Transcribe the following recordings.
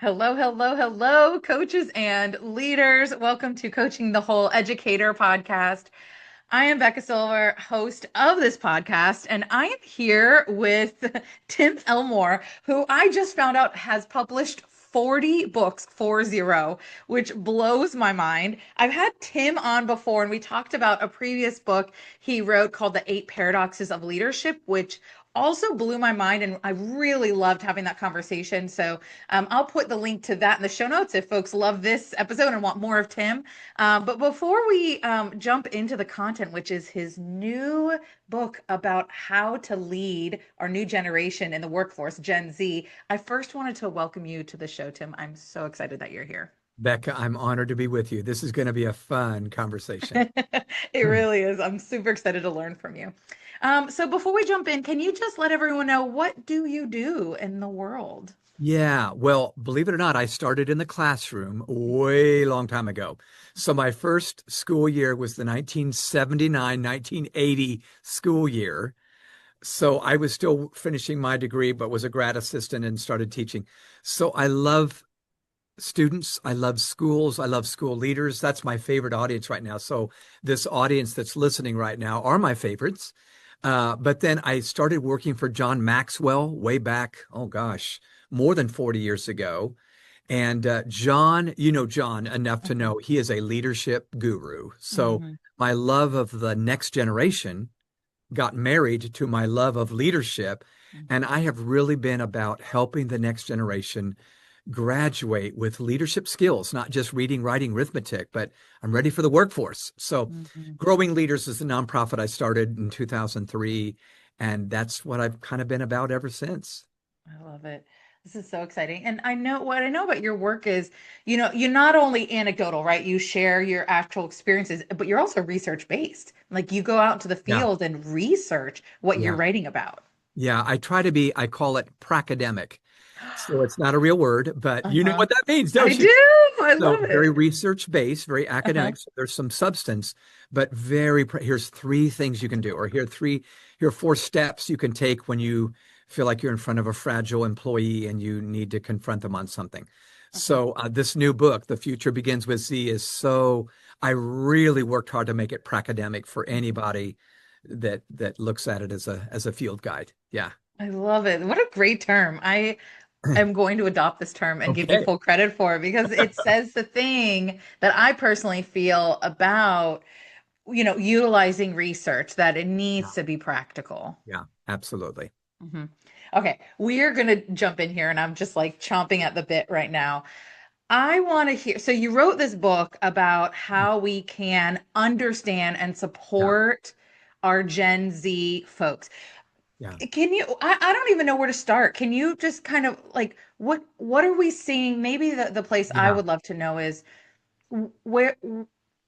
Hello, hello, hello, coaches and leaders. Welcome to Coaching the Whole Educator podcast. I am Becca Silver, host of this podcast, and I am here with Tim Elmore, who I just found out has published 40 books, 40, which blows my mind. I've had Tim on before, and we talked about a previous book he wrote called The Eight Paradoxes of Leadership, which also blew my mind, and I really loved having that conversation. So I'll put the link to that in the show notes if folks love this episode and want more of Tim. But before we jump into the content, which is his new book about how to lead our new generation in the workforce, Gen Z, I first wanted to welcome you to the show, Tim. I'm so excited that you're here. Becca, I'm honored to be with you. This is going to be a fun conversation. It really is. I'm super excited to learn from you. So before we jump in, can you just let everyone know what do you do in the world? Yeah, well, believe it or not, I started in the classroom way long time ago. So my first school year was the 1979, 1980 school year. So I was still finishing my degree, but was a grad assistant and started teaching. So I love students. I love schools. I love school leaders. That's my favorite audience right now. So this audience that's listening right now are my favorites. But then I started working for John Maxwell way back, oh gosh, more than 40 years ago. And John, you know John enough to know he is a leadership guru. So Mm-hmm. my love of the next generation got married to my love of leadership. And I have really been about helping the next generation graduate with leadership skills, not just reading, writing, arithmetic, but I'm ready for the workforce. So, Mm-hmm. Growing Leaders is a nonprofit I started in 2003, and that's what I've kind of been about ever since. I love it. This is so exciting. And I know what I know about your work is, you're not only anecdotal, right? You share your actual experiences, but you're also research based. Like you go out into the Yeah, field and research what you're yeah, writing about. yeah. I try to be, I call it pracademic. So it's not a real word, but you know Uh-huh. what that means, I don't you? do. I So love very it. research based, very Uh-huh. academic. So there's some substance, but here's three things you can do, or here are four steps you can take when you feel like you're in front of a fragile employee and you need to confront them on something. Uh-huh. So this new book, The Future Begins with Z, I really worked hard to make it academic for anybody that looks at it as a field guide. Yeah. I love it. What a great term. I am going to adopt this term and give you Okay. full credit for it because it says the thing that I personally feel about, utilizing research that it Yeah. needs to be practical. Yeah. Absolutely. hmm Okay, we are going to jump in here, and I'm just like chomping at the bit right now. I want to hear. So, you wrote this book about how we can understand and Yeah. support our Gen Z folks. Yeah. Can you? I don't even know where to start. Can you just kind of like what are we seeing? Maybe the place I Yeah. would love to know is where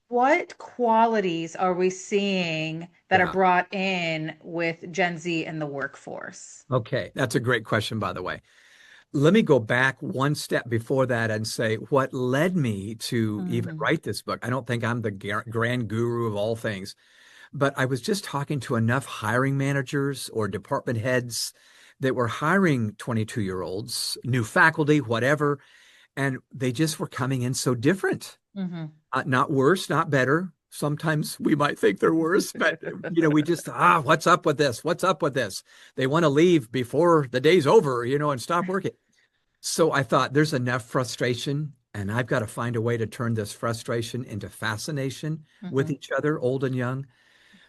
what qualities are we seeing that are Yeah. brought in with Gen Z in the workforce? Okay, that's a great question, by the way. Let me go back one step before that and say what led me to even hmm write this book. I don't think I'm the grand guru of all things, but I was just talking to enough hiring managers or department heads that were hiring 22-year-olds, new faculty, whatever, and they just were coming in so different. hmm Not worse, not better. Sometimes we might think they're worse, but we just what's up with this? What's up with this? They want to leave before the day's over, and stop working. So I thought there's enough frustration, and I've got to find a way to turn this frustration into fascination with hmm each other, old and young.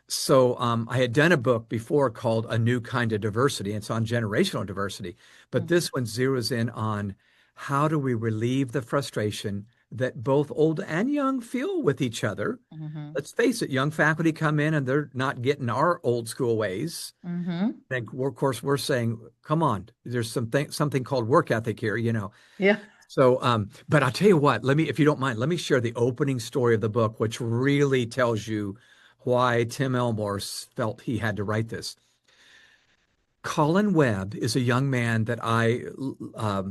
So I had done a book before called A New Kind of Diversity. It's on generational diversity, but hmm this one zeroes in on how do we relieve the frustration that both old and young feel with each other. hmm Let's face it, young faculty come in and they're not getting our old school ways. hmm And of course, we're saying, come on, there's something called work ethic here. Yeah. So, but I'll tell you what, if you don't mind, let me share the opening story of the book, which really tells you why Tim Elmore felt he had to write this. Colin Webb is a young man that I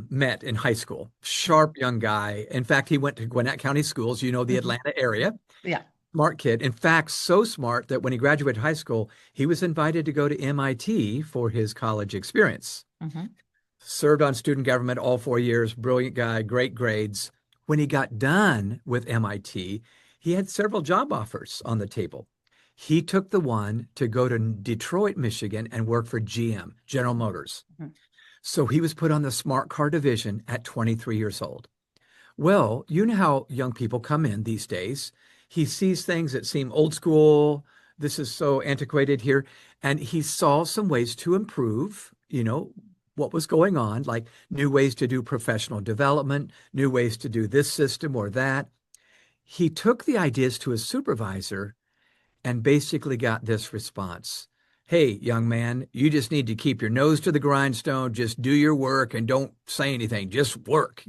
met in high school. Sharp young guy. In fact, he went to Gwinnett County Schools, the hmm Atlanta area. Yeah. Smart kid. In fact, so smart that when he graduated high school, he was invited to go to MIT for his college experience. hmm served on student government all 4 years, brilliant guy, great grades. When he got done with MIT, he had several job offers on the table. He took the one to go to Detroit, Michigan, and work for GM, General Motors. Mhm. So he was put on the smart car division at 23 years old. Well, you know how young people come in these days. He sees things that seem old school. This is so antiquated here. And he saw some ways to improve, what was going on, like new ways to do professional development, new ways to do this system or that. He took the ideas to his supervisor and basically got this response. Hey, young man, you just need to keep your nose to the grindstone. Just do your work and don't say anything. Just work.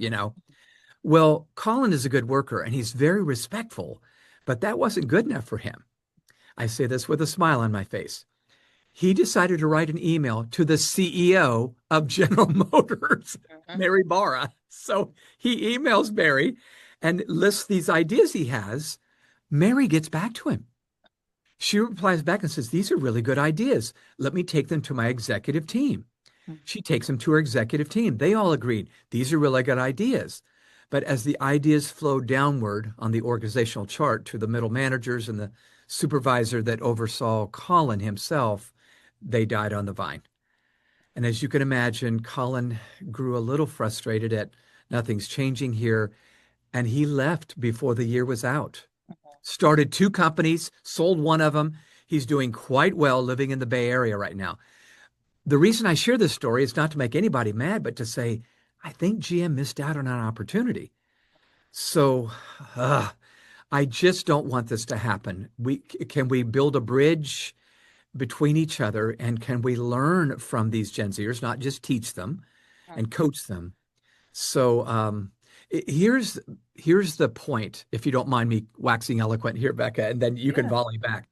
Well, Colin is a good worker and he's very respectful, but that wasn't good enough for him. I say this with a smile on my face. He decided to write an email to the CEO of General Motors, Mhm. Mary Barra. So he emails Mary and lists these ideas he has. Mary gets back to him. She replies back and says, these are really good ideas. Let me take them to my executive team. She takes them to her executive team. They all agreed. These are really good ideas. But as the ideas flowed downward on the organizational chart to the middle managers and the supervisor that oversaw Colin himself, they died on the vine. And as you can imagine, Colin grew a little frustrated at nothing's changing here, and he left before the year was out. Started two companies, sold one of them. He's doing quite well living in the Bay Area right now. The reason I share this story is not to make anybody mad, but to say, I think GM missed out on an opportunity. So uh, I just don't want this to happen. Can we build a bridge between each other and can we learn from these Gen Zers, not just teach them and coach them? So here's the point, if you don't mind me waxing eloquent here, Becca, and then you can Yeah. volley back.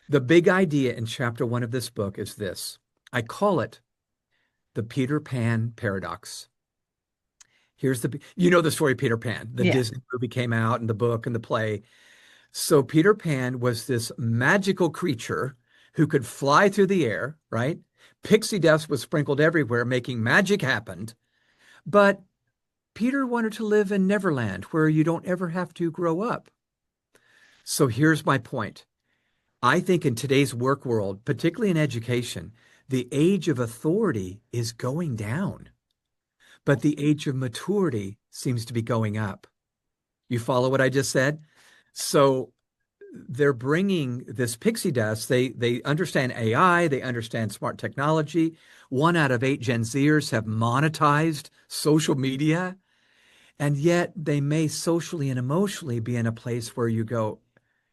The big idea in chapter 1 of this book is this. I call it the Peter Pan paradox. You know the story of Peter Pan. The Yeah. Disney movie came out and the book and the play. So Peter Pan was this magical creature who could fly through the air, right? Pixie dust was sprinkled everywhere, making magic happen. But Peter wanted to live in Neverland, where you don't ever have to grow up. So here's my point. I think in today's work world, particularly in education, the age of authority is going down, but the age of maturity seems to be going up. You follow what I just said? So they're bringing this pixie dust. They understand AI, they understand smart technology. 1 out of 8 Gen Zers have monetized social media, and yet they may socially and emotionally be in a place where you go,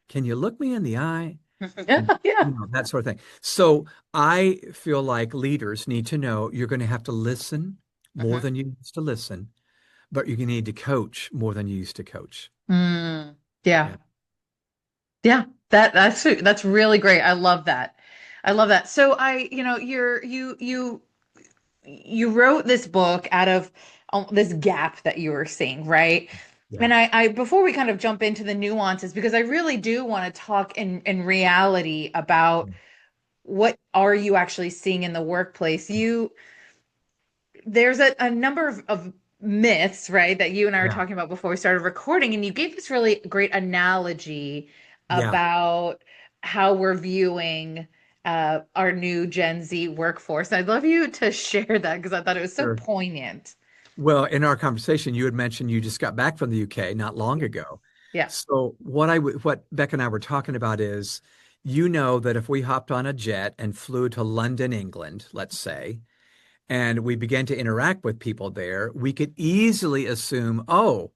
can you look me in the eye? Yeah. Yeah. That sort of thing. So I feel like leaders need to know you're going to have to listen more Mhm. than you used to listen, but you're going to need to coach more than you used to coach. Mm. Yeah. Yeah. Yeah. That's really great. I love that. I love that. So you wrote this book out of this gap that you were seeing, right? Yeah. And I before we kind of jump into the nuances, because I really do want to talk in reality about what are you actually seeing in the workplace. There's a number of myths, right, that you and I were Yeah. talking about before we started recording, and you gave this really great analogy Yeah. about how we're viewing our new Gen Z workforce. I'd love you to share that because I thought it was so Sure. poignant. Well, in our conversation, you had mentioned you just got back from the UK not long ago. Yeah. So what Beck and I were talking about is, that if we hopped on a jet and flew to London, England, let's say, and we began to interact with people there, we could easily assume, oh,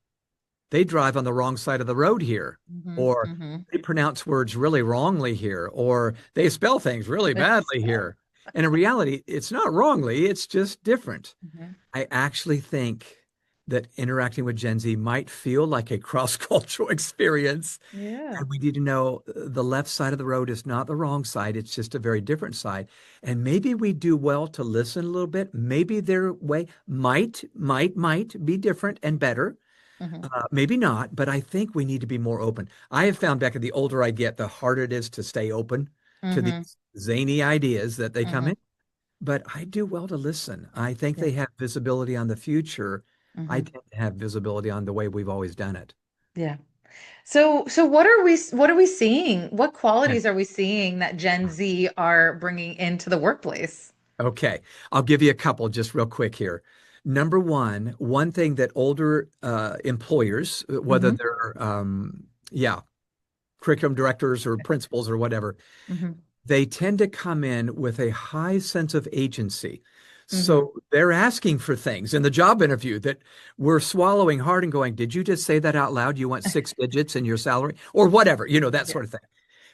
they drive on the wrong side of the road here, Hmm. or Hmm. they pronounce words really wrongly here, or they spell things really badly here. And in reality, it's not wrongly, it's just different. Hmm. I actually think that interacting with Gen Z might feel like a cross-cultural experience. Yeah. And we need to know the left side of the road is not the wrong side. It's just a very different side. And maybe we do well to listen a little bit. Maybe their way might be different and better. Hmm. Maybe not, but I think we need to be more open. I have found, Becca, the older I get, the harder it is to stay open to Hmm. these zany ideas that they come Hmm. in. but I do well to listen. I think Yeah. they have visibility on the future. I Hmm. tend to have visibility on the way we've always done it. Yeah. So what are we seeing? What qualities are we seeing that Gen Z are bringing into the workplace? Okay, I'll give you a couple just real quick here. Number one thing that older employers, whether Hmm. they're yeah, curriculum directors or principals or whatever, Hmm. they tend to come in with a high sense of agency. Hmm. So they're asking for things in the job interview that we're swallowing hard and going, did you just say that out loud? You want 6 digits in your salary or whatever, that Yeah. sort of thing.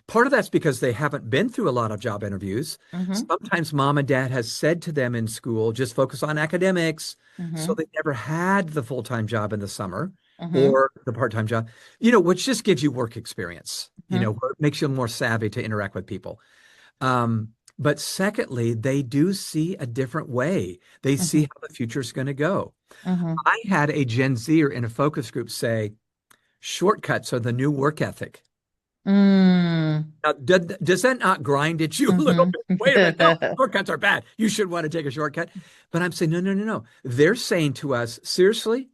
Part of that's because they haven't been through a lot of job interviews. Hmm. Sometimes mom and dad has said to them in school, just focus on academics. So Hmm. they never had the full-time job in the summer Hmm. or the part-time job, which just gives you work experience, Hmm. where it makes you more savvy to interact with people. But secondly, they do see a different way. They see Hmm. how the future is going to go. Hmm. I had a Gen Zer in a focus group say, shortcuts are the new work ethic. Mm. Now, does that not grind at you a little Hmm. bit? Wait a minute. No, shortcuts are bad. You should want to take a shortcut. But I'm saying, no, no, no, no. They're saying to us, seriously,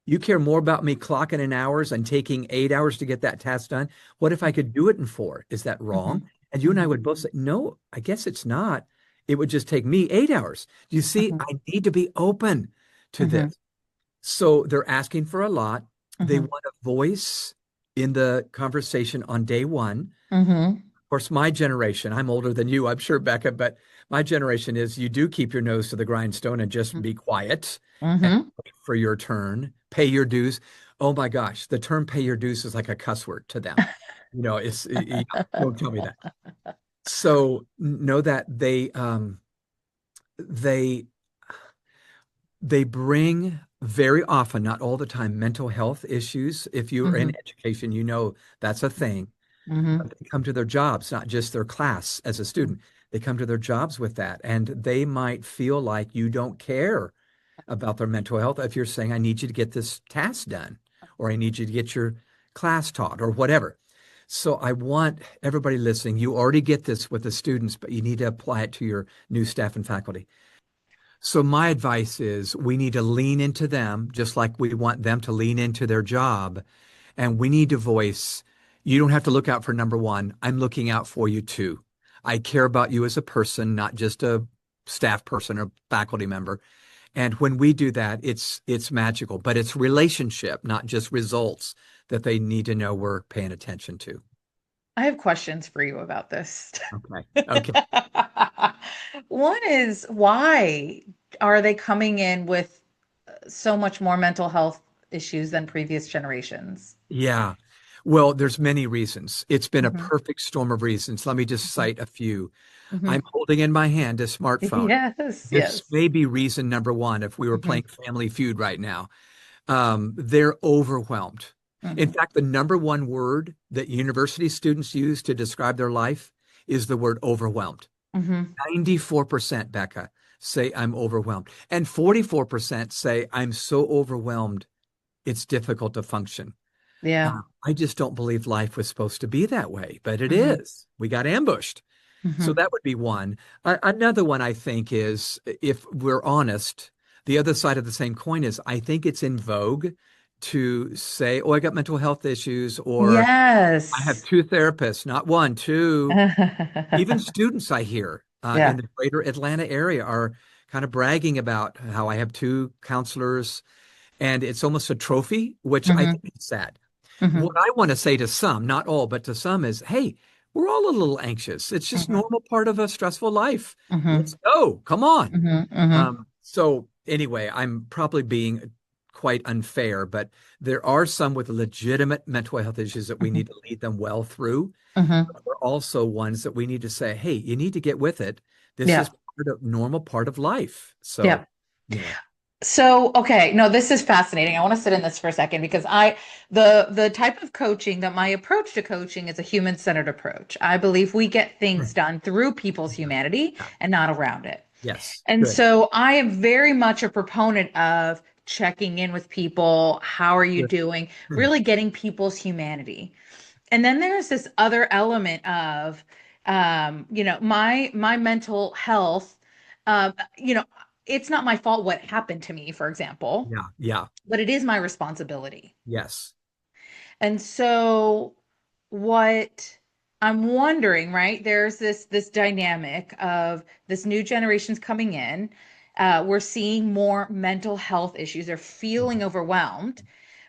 you care more about me clocking in hours and taking 8 hours to get that task done? What if I could do it in 4? Is that Hmm. wrong? And you and I Hmm. would both say, no, I guess it's not. It would just take me 8 hours. You see, Hmm. I need to be open to Hmm. this. So they're asking for a lot. They Hmm. want a voice in the conversation on day one. Hmm. Of course, my generation, I'm older than you, I'm sure, Becca, but my generation is you do keep your nose to the grindstone and just be quiet and Hmm. wait for your turn, pay your dues. Oh my gosh, the term pay your dues is like a cuss word to them. Don't tell me that. So know that they they bring very often, not all the time, mental health issues. If you're in Hmm. education, that's a thing. Hmm. But they come to their jobs, not just their class as a student. They come to their jobs with that. And they might feel like you don't care about their mental health if you're saying, I need you to get this task done, or I need you to get your class taught, or whatever. So I want everybody listening, you already get this with the students, but you need to apply it to your new staff and faculty. So my advice is we need to lean into them just like we want them to lean into their job. And we need to voice, you don't have to look out for number one. I'm looking out for you too. I care about you as a person, not just a staff person or faculty member. And when we do that, it's magical, but it's relationship, not just results that they need to know we're paying attention to. I have questions for you about this. Okay. Okay. One is why are they coming in with so much more mental health issues than previous generations? Yeah. Well, there's many reasons. It's been a Hmm. perfect storm of reasons. Let me just cite a few. Hmm. I'm holding in my hand a smartphone. Yes, This yes. may be reason number one if we were Hmm. playing Family Feud right now. They're overwhelmed. In Hmm. fact, the number one word that university students use to describe their life is the word overwhelmed. Hmm. 94%, Becca, say I'm overwhelmed. And 44% say I'm so overwhelmed, it's difficult to function. Yeah. I just don't believe life was supposed to be that way, but it Hmm. is. We got ambushed. So Hmm. that would be one. Another one I think is, if we're honest, the other side of the same coin is I think it's in vogue to say, oh, I got mental health issues, or I have Yes. two therapists, not one, two. Even students I hear in Yeah. the greater Atlanta area are kind of bragging about how I have two counselors, and it's almost a trophy, which I Hmm. think is sad. What Hmm. I want to say to some, not all, but to some is, hey, we're all a little anxious. It's just Hmm. normal part of a stressful life. Hmm. Let's go. Come on. Hmm. Hmm. So anyway, I'm probably being quite unfair, but there are some with legitimate mental health issues that we Hmm. need to lead them well through. Hmm. But there are also ones that we need to say, hey, you need to get with it. This is Yeah. normal part of life. So, Yeah. you know, So, okay, no, this is fascinating. I want to sit in this for a second because the type of coaching that my approach to coaching is a human-centered approach. I believe we get things done through people's humanity yeah. and not around it. Yes, And good. so I am very much a proponent of checking in with people. How are you Good. doing? Really getting people's humanity. And then there's this other element of my mental health. You know, it's not my fault what happened to me, for example, Yeah, yeah, but it is my responsibility. yes. And so what I'm wondering, right? There's this dynamic of this new generation's coming in. We're seeing more mental health issues. They're feeling overwhelmed,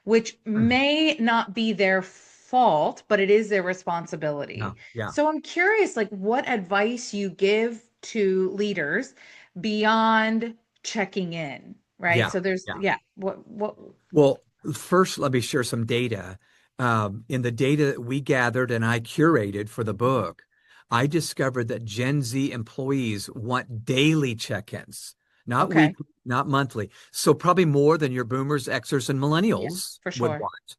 which Mhm. may not be their fault, but it is their Yeah, responsibility. yeah, So I'm curious, like what advice you give to leaders beyond checking in, right? yeah, So there's, yeah. yeah, what, Well, first, let me share some data. In the data that we gathered and I curated for the Mhm. book, I discovered that Gen Z employees want daily check-ins, not Okay. weekly, not monthly. So probably more than your boomers, Xers, and Yeah, millennials for would sure. want.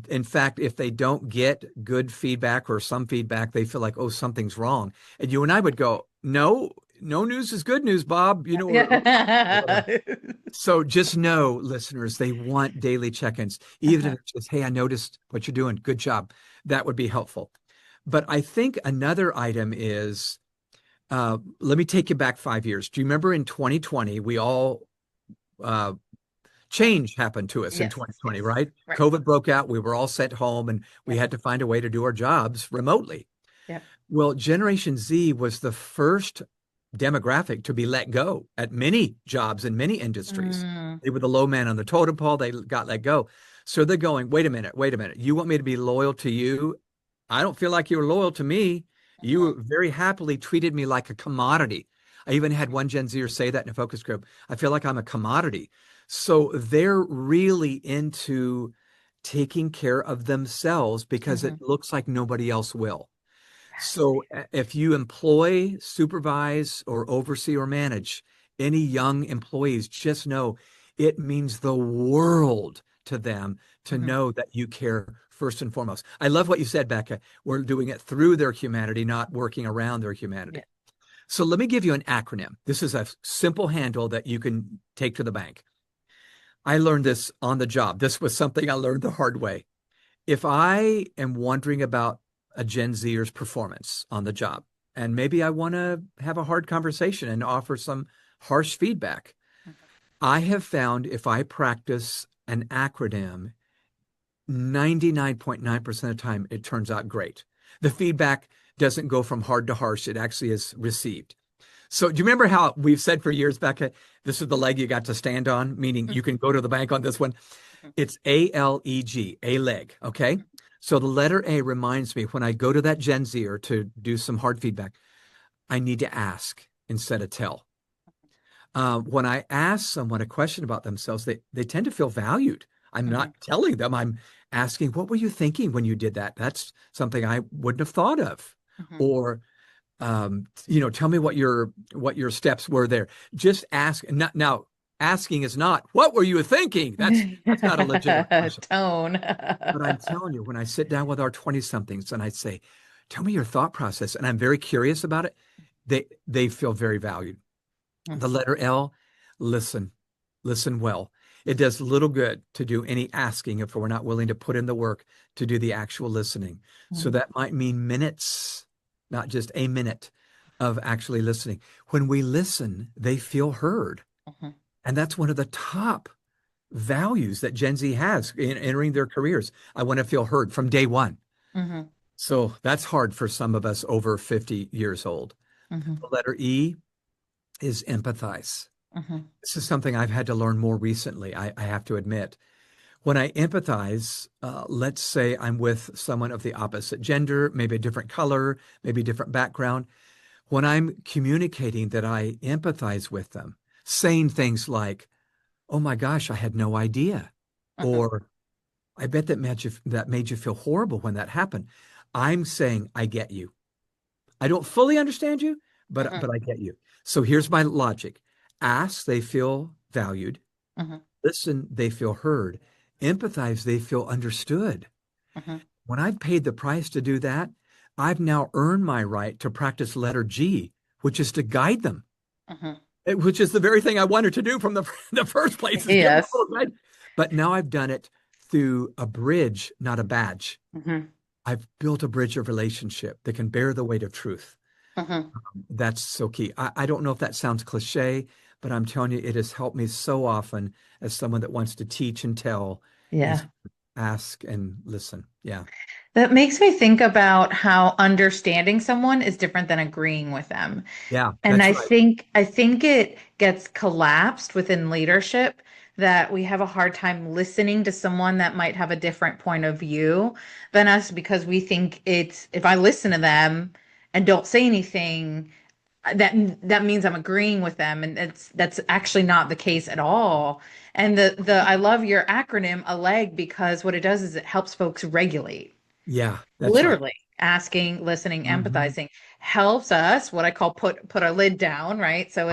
In fact, if they don't get good feedback or some feedback, they feel like, oh, something's wrong. And you and I would go, no, no news is good news, Bob. Yeah. So just know, listeners, they want daily check-ins, even if Uh-huh. it's just, hey, I noticed what you're doing. Good job. That would be helpful. But I think another item is, let me take you back 5 years. Do you remember in 2020, we all uh, change happened to us in Yes, 2020, yes. right? Right. COVID broke out. We were all sent home and we Yep. had to find a way to do our jobs remotely. Yep. Well, Generation Z was the first demographic to be let go at many jobs in many industries. Mm, They were the low man on the totem pole. They got let go. So they're going, wait a minute, wait a minute. You want me to be loyal to you? I don't feel like you were loyal to me. mhm, You very happily treated me like a commodity. I even had one Gen Zer say that in a focus group. I feel like I'm a commodity. So they're really into taking care of themselves because it mhm. looks like nobody else will. So Fascinating. if you employ, supervise, or oversee or manage any young employees, just know it means the world to them to Mhm. know that you care first and foremost. I love what you said, Becca. We're doing it through their humanity, not working around their Yeah. humanity. So let me give you an acronym. This is a simple handle that you can take to the bank. I learned this on the job. This was something I learned the hard way. If I am wondering about a Gen Zer's performance on the job, and maybe I want to have a hard conversation and offer some harsh feedback, Mhm. I have found if I practice an acronym, 99.9% of the time, it turns out great. The feedback doesn't go from hard to harsh, it actually is received. So, do you remember how we've said for years, Becca, this is the leg you got to stand on, meaning you can go to the bank on this one? Mhm. It's ALEG, a leg. Okay. Mhm. So the letter A reminds me when I go to that Gen Zer to do some hard feedback, I need to ask instead of tell. When I ask someone a question about themselves, they tend to feel valued. I'm Mhm. not telling them, I'm asking, what were you thinking when you did that? That's something I wouldn't have thought of. Mhm. Or tell me what your steps were there. Just ask. Not, now, asking is not what were you thinking. That's not a legitimate question. Tone. But I'm telling you, when I sit down with our 20 somethings and I say, tell me your thought process, and I'm very curious about it, they feel very valued. The Mhm. letter L, listen, listen well. It does little good to do any asking if we're not willing to put in the work to do the actual listening. So Mhm. that might mean minutes, not just a minute of actually listening. When we listen, they feel heard. Mhm. And that's one of the top values that Gen Z has in entering their careers. I want to feel heard from day one. Mhm. So that's hard for some of us over 50 years old. Mhm. The letter E is empathize. Mhm. This is something I've had to learn more recently, I have to admit. When I empathize, let's say I'm with someone of the opposite gender, maybe a different color, maybe a different background. When I'm communicating that I empathize with them, saying things like, oh my gosh, I had no idea. Mhm. Or I bet that made you feel horrible when that happened. I'm saying I get you. I don't fully understand you, but Mhm. but I get you. So here's my logic. Ask, they feel valued. Mhm. Listen, they feel heard. Empathize, they feel understood. Mhm. When I've paid the price to do that, I've now earned my right to practice letter G, which is to guide them, Mhm. which is the very thing I wanted to do from the first place is give them a Yes. little guide. But now I've done it through a bridge, not a badge. Mhm. I've built a bridge of relationship that can bear the weight of truth. Hmm. That's so key. I don't know if that sounds cliche, but I'm telling you, it has helped me so often as someone that wants to teach and tell is Yeah. ask and listen. Yeah. That makes me think about how understanding someone is different than agreeing with them. Yeah, And that's I right. think I think it gets collapsed within leadership that we have a hard time listening to someone that might have a different point of view than us because we think it's if I listen to them and don't say anything, that that means I'm agreeing with them, and that's actually not the case at all. And the I love your acronym ALEG because what it does is it helps folks regulate. Yeah, that's right. Literally asking, listening, Hmm. empathizing helps us what I call put our lid down, right? So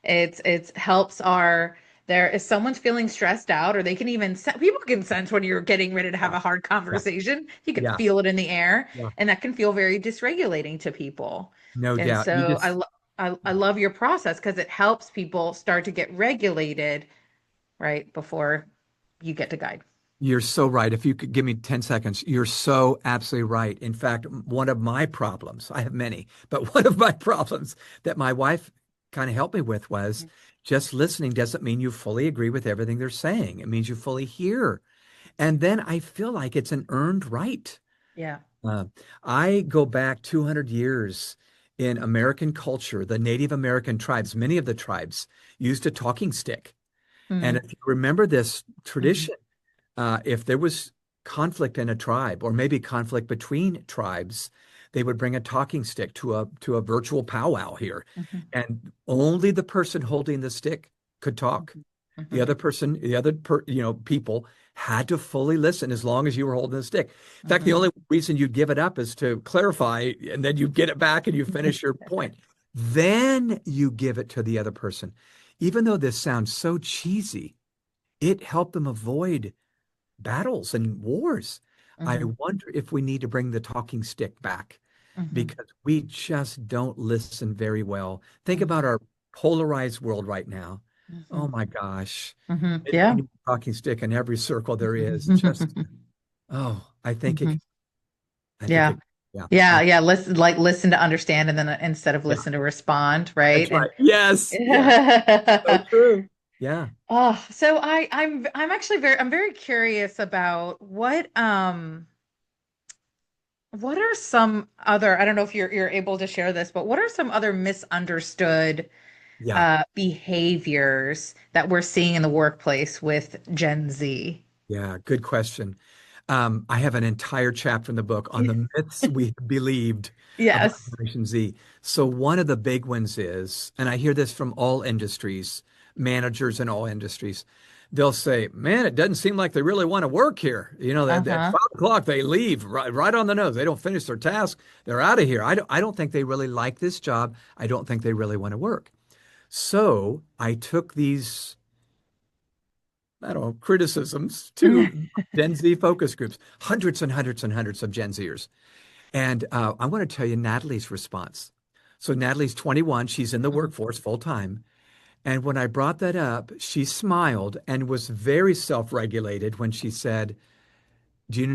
it's helps our there if someone's feeling stressed out or they can even people can sense when you're getting ready to have Yeah, a hard yeah, conversation. You can yeah, feel it in the air yeah. and that can feel very dysregulating to people. No And doubt. You so just, I love your process because it helps people start to get regulated right before you get to guide. you're so right. If you could give me 10 seconds, you're so absolutely right. In fact, one of my problems, I have many, but one of my problems that my wife kind of helped me with was just listening doesn't mean you fully agree with everything they're saying. It means you fully hear. And then I feel like it's an earned right. Yeah. Uh, I go back 200 years in American culture. The Native American tribes, many of the tribes used a talking stick. And Mm-hmm. if you remember this Mm-hmm. tradition, if there was conflict in a tribe or maybe conflict between tribes, they would bring a talking stick to a virtual powwow here, and only the person holding the stick could talk. The Mm-hmm. other person, people had to fully listen as long as you were holding the stick. In fact, the Mm-hmm. only reason you'd give it up is to clarify, and then you get it back and you finish your point. Then you give it to the other person. Even though this sounds so cheesy, it helped them avoid battles and wars. I Mm-hmm. wonder if we need to bring the talking stick back Mm-hmm. because we just don't listen very well. Think about Mm-hmm. our polarized world right now. Oh Mm-hmm. my gosh. Mm-hmm. We Yeah. need a talking stick in every circle there is. Just, Mm-hmm. oh, I think Yeah. it, yeah. Yeah. Yeah. Listen, like listen to understand and then instead of Yeah, listen to respond, that's right? right. And Yes, yes. So true. Yeah, oh, so I'm actually I'm very curious about what are some other I don't know if you're able to share this, but what are some other misunderstood yeah. behaviors that we're seeing in the workplace with Gen Z? Yeah, good question. I have an entire chapter in the book on the myths we believed about Yes. Generation Z. So one of the big ones is, and I hear this from all industries, managers in all industries, they'll say, "Man, it doesn't seem like they really want to work here. You know, at Uh-huh. 5 o'clock they leave right on the nose. They don't finish their task. They're out of here. I don't think they really like this job. I don't think they really want to work." So I took these I don't know, criticisms to Gen Z focus groups, hundreds and hundreds and hundreds of Gen Zers. And I want to tell you Natalie's response. So Natalie's 21, she's in the workforce full time. And when I brought that up, she smiled and was very self-regulated when she said, do you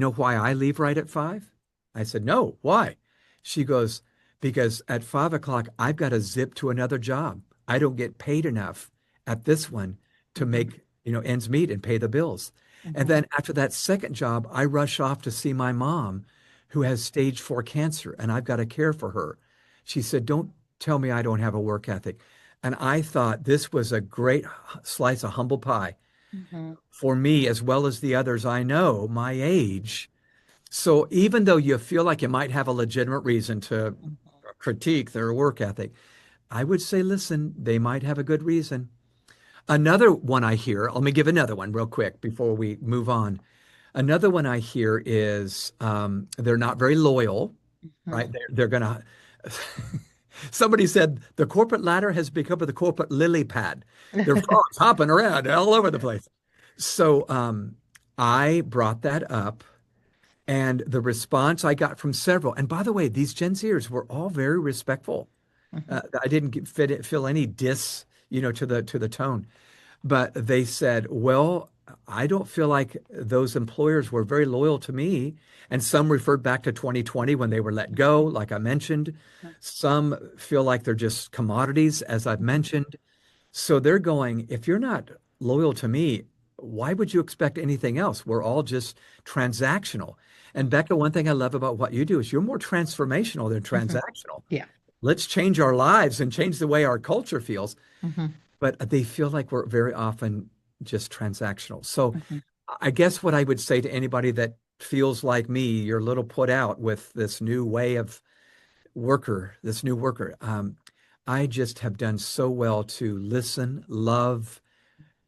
know why I leave right at 5? I said, no, why? She goes, because at 5 o'clock, I've got to zip to another job. I don't get paid enough at this one to Mhm. make, ends meet and pay the bills. And Mhm. then after that second job, I rush off to see my mom who has stage 4 cancer and I've got to care for her. She said, don't tell me I don't have a work ethic. And I thought this was a great slice of humble pie Mhm. for me as well as the others I know my age. So even though you feel like you might have a legitimate reason to critique their work ethic, I would say, listen, they might have a good reason. Another one I hear, let me give another one real quick before we move on. Another one I hear is they're not very loyal, right? Mhm. They're going to. Somebody said the corporate ladder has become the corporate lily pad. They're frogs hopping around all over the place. So I brought that up, and the response I got from several, and by the way, these Gen Zers were all very respectful. Mhm. I didn't feel any diss, to the tone, but they said, "Well, I don't feel like those employers were very loyal to me. And some referred back to 2020 when they were let go, like I mentioned. Some feel like they're just commodities, as I've mentioned. So they're going, if you're not loyal to me, why would you expect anything else? We're all just transactional. And Becca, one thing I love about what you do is you're more transformational than Mhm. transactional. Yeah. Let's change our lives and change the way our culture feels. Mhm. But they feel like we're very often just transactional. So Mhm. I guess what I would say to anybody that feels like me, you're a little put out with this new way of this new worker. I just have done so well to listen, love,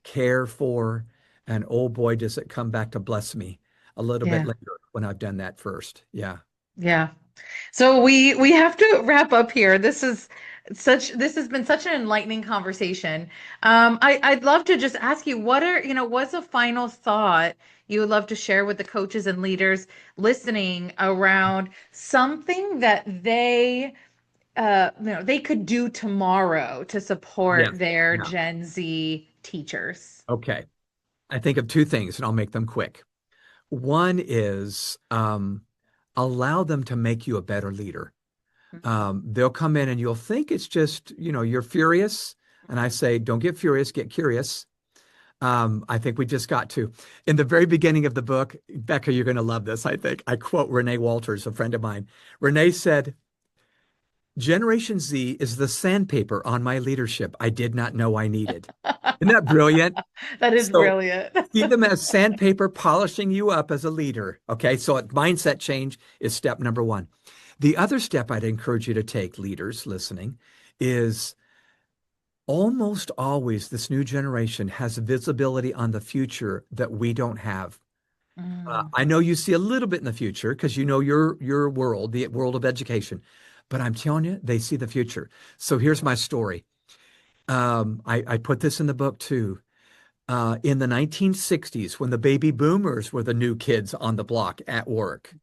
care for, and oh boy, does it come back to bless me a little bit Yeah. later when I've done that first. Yeah. Yeah. So we have to wrap up here. This has been such an enlightening conversation. I'd love to just ask you, what's a final thought you would love to share with the coaches and leaders listening around something that they could do tomorrow to support Yes. their Yeah. Gen Z teachers? Okay. I think of two things and I'll make them quick. One is allow them to make you a better leader. They'll come in and you'll think it's just, you're furious. And I say, don't get furious, get curious. I think we just got to. In the very beginning of the book, Becca, you're going to love this, I think. I quote Renee Walters, a friend of mine. Renee said, Generation Z is the sandpaper on my leadership I did not know I needed. Isn't that brilliant? That is So brilliant. see them as sandpaper polishing you up as a leader. Okay. So mindset change is step number one. The other step I'd encourage you to take, leaders listening, is almost always this new generation has visibility on the future that we don't have. Mm, I know you see a little bit in the future because you know your world, the world of education, but I'm telling you, they see the future. So here's my story. I put this in the book too. In the 1960s, when the baby boomers were the new kids on the block at work,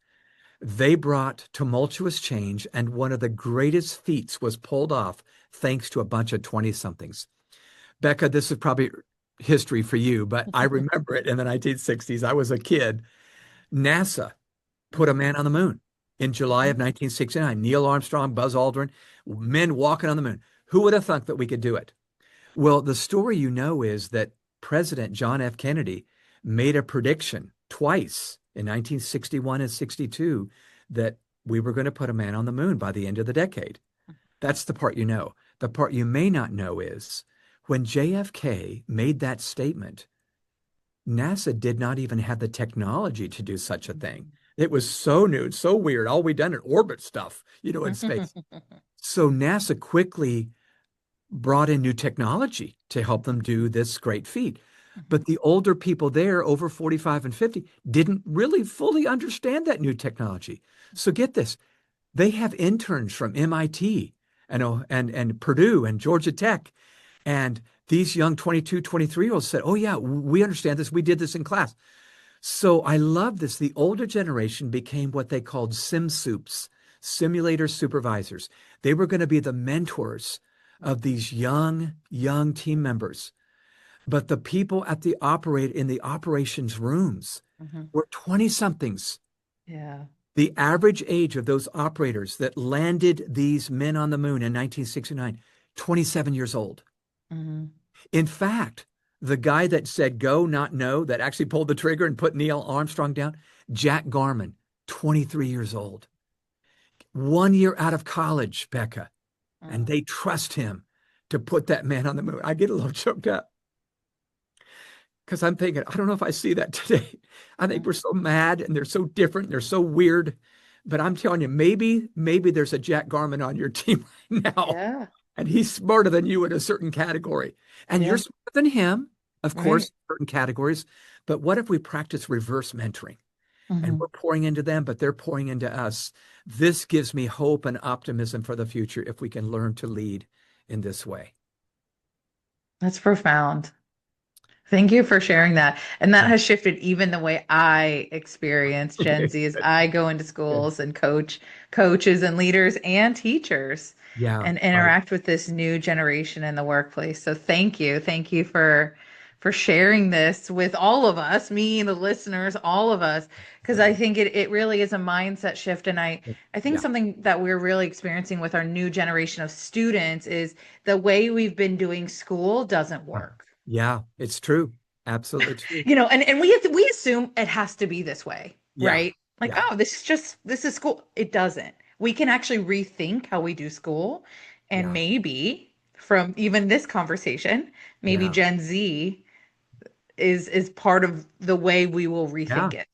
they brought tumultuous change, and one of the greatest feats was pulled off thanks to a bunch of 20 somethings. Becca, this is probably history for you, but I remember it in the 1960s. I was a kid. NASA put a man on the moon in July of 1969. Neil Armstrong, Buzz Aldrin, men walking on the moon. Who would have thunk that we could do it? Well, the story is that President John F. Kennedy made a prediction twice in 1961 and 62 that we were going to put a man on the moon by the end of the decade. That's the part you know. The part you may not know is when JFK made that statement, NASA did not even have the technology to do such a thing. It was so new, so weird. All we done in orbit stuff, in space. So NASA quickly brought in new technology to help them do this great feat. But the older people there, over 45 and 50, didn't really fully understand that new technology. So get this, they have interns from MIT and Purdue and Georgia Tech. And these young 22, 23-year-olds said, oh, yeah, we understand this. We did this in class. So I love this. The older generation became what they called sim soups, simulator supervisors. They were going to be the mentors of these young team members. But the people in the operations rooms Mhm. were 20 somethings. Yeah. The average age of those operators that landed these men on the moon in 1969, 27 years old. Mhm. In fact, the guy that said go, not no, that actually pulled the trigger and put Neil Armstrong down, Jack Garman, 23 years old, 1 year out of college, Becca, and Mm. they trust him to put that man on the moon. I get a little choked up because I'm thinking, I don't know if I see that today. I think we're Mm. so mad and they're so different, they're so weird. But I'm telling you, maybe there's a Jack Garman on your team right now, Yeah. and he's smarter than you in a certain category, and you're Yeah. smarter than him, of course, Right. in certain categories. But what if we practice reverse mentoring and Mhm. we're pouring into them, but they're pouring into us? This gives me hope and optimism for the future if we can learn to lead in this way. That's profound. Thank you for sharing that. And that Yeah. has shifted even the way I experience Gen Okay. Z as I go into Good. schools and coach coaches and leaders and teachers Yeah. and Right. interact with this new generation in the workplace. So thank you. Thank you for sharing this with all of us, me, the listeners, all of us, because I Absolutely. think it really is a mindset shift. And I think Yeah. something that we're really experiencing with our new generation of students is the way we've been doing school doesn't work. Yeah, it's true. Absolutely true. And we assume it has to be this way, Yeah. right? Like, Yeah. oh, this is school. It doesn't. We can actually rethink how we do school, and Yeah. maybe from even this conversation, maybe Yeah. Gen Z is part of the way we will Yeah. rethink it.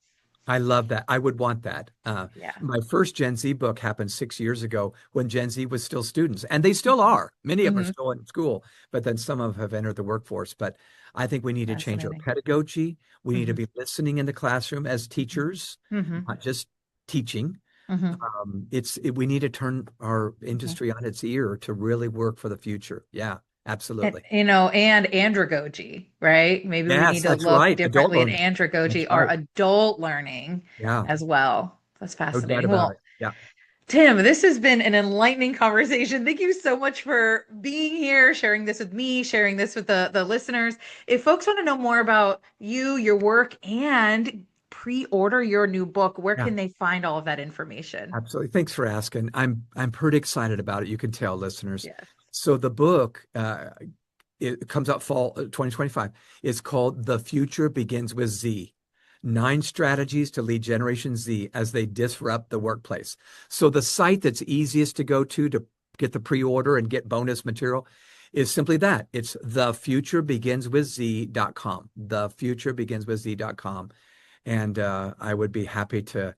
I love that. I would want that. Yeah. My first Gen Z book happened 6 years ago when Gen Z was still students, and they still are. Many of them are Hmm. still in school, but then some of them have entered the workforce. But I think we need to change our Fascinating. pedagogy. We need to Hmm. be listening in the classroom as teachers, Hmm. not just teaching. Hmm. We need to turn our Hmm. industry on its ear to really work for the future. Yeah, And absolutely. and andragogy, right? Maybe we Yes, need to that's look right. Adult differently at learning. That's andragogy, our right. adult learning Yeah, as well. That's no doubt fascinating. about Well, it. Yeah. Tim, this has been an enlightening conversation. Thank you so much for being here, sharing this with me, sharing this with the listeners. If folks want to know more about you, your work, and pre-order your new book, where Yeah. can they find all of that information? Absolutely. Thanks for asking. I'm pretty excited about it. You can tell, listeners. Yes. So the book, it comes out fall 2025. It's called The Future Begins with Z. 9 strategies to lead Generation Z as they disrupt the workplace. So the site that's easiest to go to get the pre-order and get bonus material is simply that. It's thefuturebeginswithz.com. Thefuturebeginswithz.com. And I would be happy to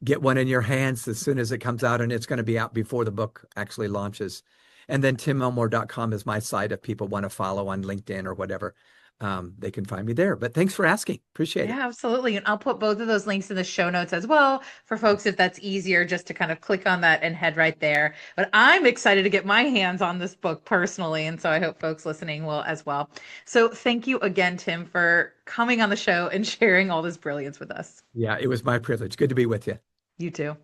get one in your hands as soon as it comes out, and it's going to be out before the book actually launches. And then timelmore.com is my site if people want to follow on LinkedIn or whatever. They can find me there. But thanks for asking. Appreciate it. Yeah, absolutely. And I'll put both of those links in the show notes as well for folks if that's easier just to kind of click on that and head right there. But I'm excited to get my hands on this book personally. And so I hope folks listening will as well. So thank you again, Tim, for coming on the show and sharing all this brilliance with us. Yeah, it was my privilege. Good to be with you. You too.